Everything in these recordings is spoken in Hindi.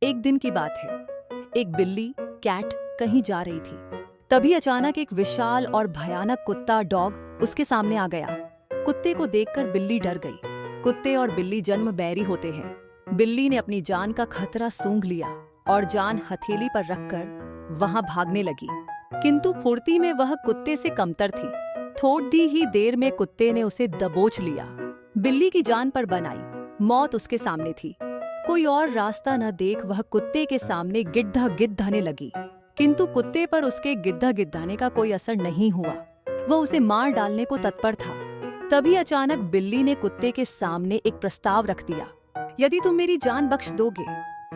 एक दिन की बात है। एक बिल्ली कैट कहीं जा रही थी। तभी अचानक एक विशाल और भयानक कुत्ता डॉग उसके सामने आ गया। कुत्ते को देखकर बिल्ली डर गई। कुत्ते और बिल्ली जन्म बैरी होते हैं। बिल्ली ने अपनी जान का खतरा सूंघ लिया और जान हथेली पर रखकर वहां भागने लगी। किंतु फुर्ती में वह कुत्ते से कमतर थी। थोड़ी ही देर में कुत्ते ने उसे दबोच लिया। बिल्ली की जान पर बनाई, मौत उसके सामने थी। कोई और रास्ता न देख वह कुत्ते के सामने गिद्धा गिद्धाने लगी। किंतु कुत्ते पर उसके गिद्धा गिद्धाने का कोई असर नहीं हुआ। वह उसे मार डालने को तत्पर था। तभी अचानक बिल्ली ने कुत्ते के सामने एक प्रस्ताव रख दिया। यदि तुम मेरी जान बख्श दोगे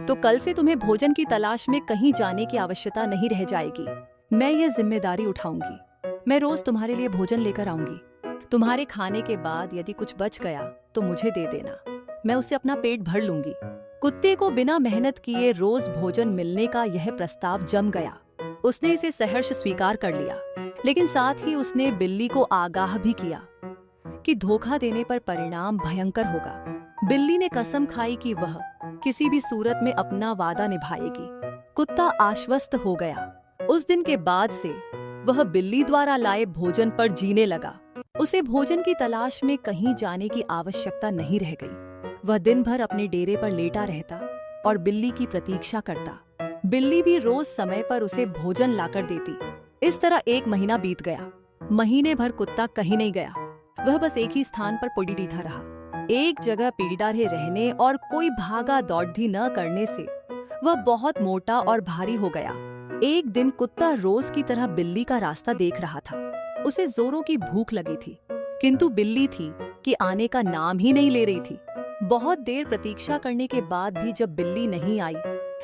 तो कल से तुम्हें भोजन की तलाश में कहीं जाने की आवश्यकता नहीं रह जाएगी। मैं ये जिम्मेदारी उठाऊंगी। मैं रोज तुम्हारे लिए भोजन लेकर आऊंगी। तुम्हारे खाने के बाद यदि कुछ बच गया तो मुझे दे देना। मैं उससे अपना पेट भर लूंगी। कुत्ते को बिना मेहनत किए रोज भोजन मिलने का यह प्रस्ताव जम गया। उसने इसे सहर्ष स्वीकार कर लिया, लेकिन साथ ही उसने बिल्ली को आगाह भी किया कि धोखा देने पर परिणाम भयंकर होगा। बिल्ली ने कसम खाई कि वह किसी भी सूरत में अपना वादा निभाएगी। कुत्ता आश्वस्त हो गया। उस दिन के बाद से वह बिल्ली द्वारा लाए भोजन पर जीने लगा। उसे भोजन की तलाश में कहीं जाने की आवश्यकता नहीं रह गई। वह दिन भर अपने डेरे पर लेटा रहता और बिल्ली की प्रतीक्षा करता। बिल्ली भी रोज समय पर उसे भोजन लाकर देती। इस तरह एक महीना बीत गया। महीने भर कुत्ता कहीं नहीं गया। वह बस एक ही स्थान पर पड़ीडीठा रहा। एक जगह पीढ़ीदारे रहने और कोई भागा दौड़ी न करने से वह बहुत मोटा और भारी हो गया। एक दिन कुत्ता रोज की तरह बिल्ली का रास्ता देख रहा था। उसे जोरों की भूख लगी थी, किंतु बिल्ली थी कि आने का नाम ही नहीं ले रही थी। बहुत देर प्रतीक्षा करने के बाद भी जब बिल्ली नहीं आई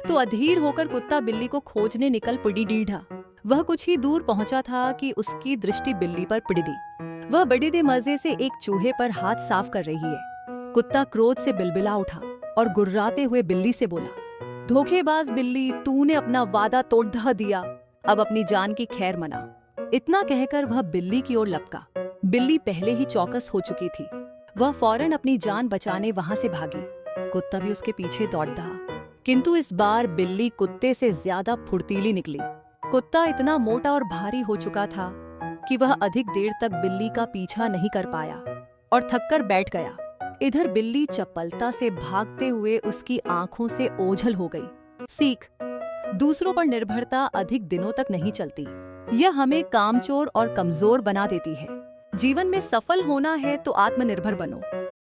तो अधीर होकर कुत्ता बिल्ली को खोजने निकल पड़ी डीढ़ा। वह कुछ ही दूर पहुंचा था कि उसकी दृष्टि बिल्ली पर पिड़ी। वह बड़े मजे से एक चूहे पर हाथ साफ कर रही है। कुत्ता क्रोध से बिलबिला उठा और गुर्राते हुए बिल्ली से बोला, धोखेबाज बिल्ली, तूने अपना वादा तोड़ दिया। अब अपनी जान की खैर मना। इतना कहकर वह बिल्ली की ओर लपका। बिल्ली पहले ही चौकस हो चुकी थी। वह फौरन अपनी जान बचाने वहां से भागी। कुत्ता भी उसके पीछे दौड़ रहा, किंतु इस बार बिल्ली कुत्ते से ज्यादा फुर्तीली निकली। कुत्ता इतना मोटा और भारी हो चुका था कि वह अधिक देर तक बिल्ली का पीछा नहीं कर पाया और थककर बैठ गया। इधर बिल्ली चपलता से भागते हुए उसकी आंखों से ओझल हो गई। सीख, दूसरों पर निर्भरता अधिक दिनों तक नहीं चलती। यह हमें कामचोर और कमजोर बना देती है। जीवन में सफल होना है तो आत्मनिर्भर बनो।